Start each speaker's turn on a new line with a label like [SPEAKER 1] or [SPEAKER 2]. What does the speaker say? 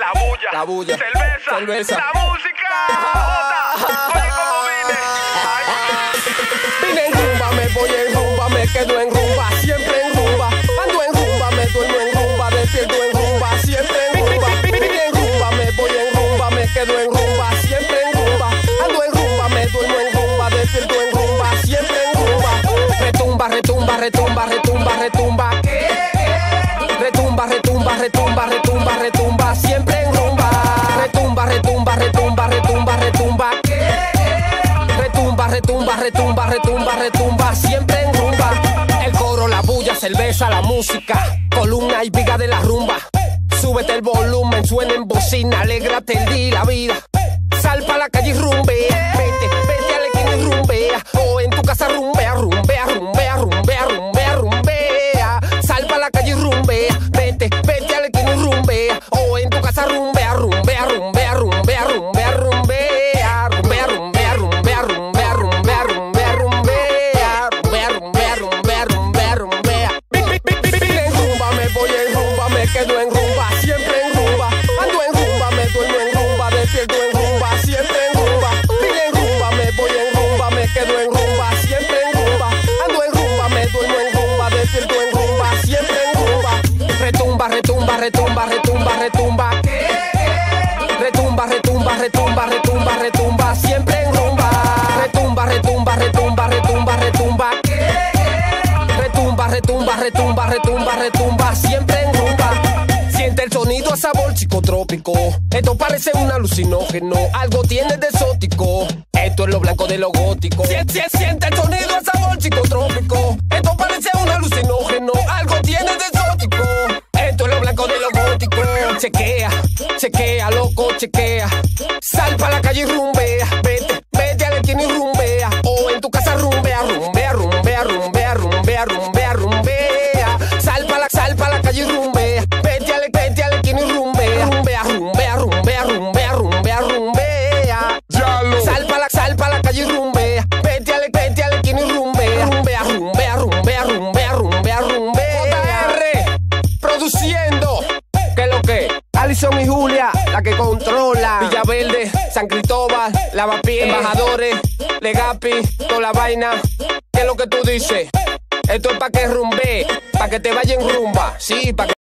[SPEAKER 1] La bulla.
[SPEAKER 2] Cerveza.
[SPEAKER 1] La música. Oye, ¿cómo vine?
[SPEAKER 2] Vine en rumba, me voy en rumba, me quedo en rumba, siempre en rumba. Ando en rumba, me duermo en rumba, despierto en rumba, siempre en rumba. Vine en rumba, me voy en rumba, me quedo en rumba, siempre en rumba. Ando en rumba, me duermo en rumba, despierto en rumba, siempre en rumba. Retumba, retumba, retumba, retumba, retumba. Retumba, retumba, retumba, retumba, retumba, siempre en rumba. Retumba, retumba, retumba, retumba, retumba. Retumba, retumba, retumba, retumba, retumba, siempre en rumba. El coro, la bulla, cerveza, la música, columna y viga de la rumba. Súbete el volumen, suena en bocina, alégrate el día y la vida. Sal pa' la calle y rumbea, vete a la esquina y rumbea. O en tu casa rumbea, rumbea, rumbea, rumbea, rumbea, rumbea. Sal pa' la calle y rumbea, vete a la esquina y rumbea. O en tu casa rumbea, rumbea, rumbea, rumbea, rumbea, rumbea. Rumbea, rumbea, rumbea, rumbea, rumbea, rumbea, rumbea. Rumbea, rumbea, rumbea, rumbea, rumbea. Vine en rumba, me voy en rumba, me quedo en rumba, siempre en rumba. Ando en rumba, me duermo en rumba, despierto en rumba, siempre en rumba. Vine en rumba, me voy en rumba, me quedo en rumba, siempre en rumba. Ando en rumba, me duermo en rumba, despierto en rumba, siempre en rumba. Retumba, retumba, retumba, retumba, retumba. Retumba, retumba, retumba, retumba, retumba, siempre en rumba. Retumba, retumba, retumba, retumba, retumba. Retumba, retumba, retumba, retumba, retumba, siempre en rumba. Siente el sonido a sabor psicotrópico. Esto parece un alucinógeno, algo tiene de exótico. Esto es lo blanco de lo gótico. Siente el sonido a sabor psicotrópico. Esto parece un alucinógeno, algo tiene de exótico. Esto es lo blanco de lo gótico. Chequea, chequea, loco, chequea. Sal pa' la calle y rumbea, vete a la esquina y rumbea. O en tu casa rumbea, rumbea, rumbea, rumbea, rumbea, rumbea, rumbea. Sal pa' la calle y rumbea, vete a la esquina y rumbea. Rumbea, rumbea, rumbea, rumbea, rumbea, rumbea. Sal pa' la calle y rumbea, vete a la esquina y rumbea. Rumbea, rumbea, rumbea, rumbea, rumbea, rumbea. JR, produciendo. ¿Qué es lo que? Alison y Julia, la que controla. Villaverde, San Cristóbal, Lavapiés, Embajadores, Legapi, toda la vaina. ¿Qué es lo que tú dices? Esto es pa' que rumbe, pa' que te vaya en rumba. Sí, pa' que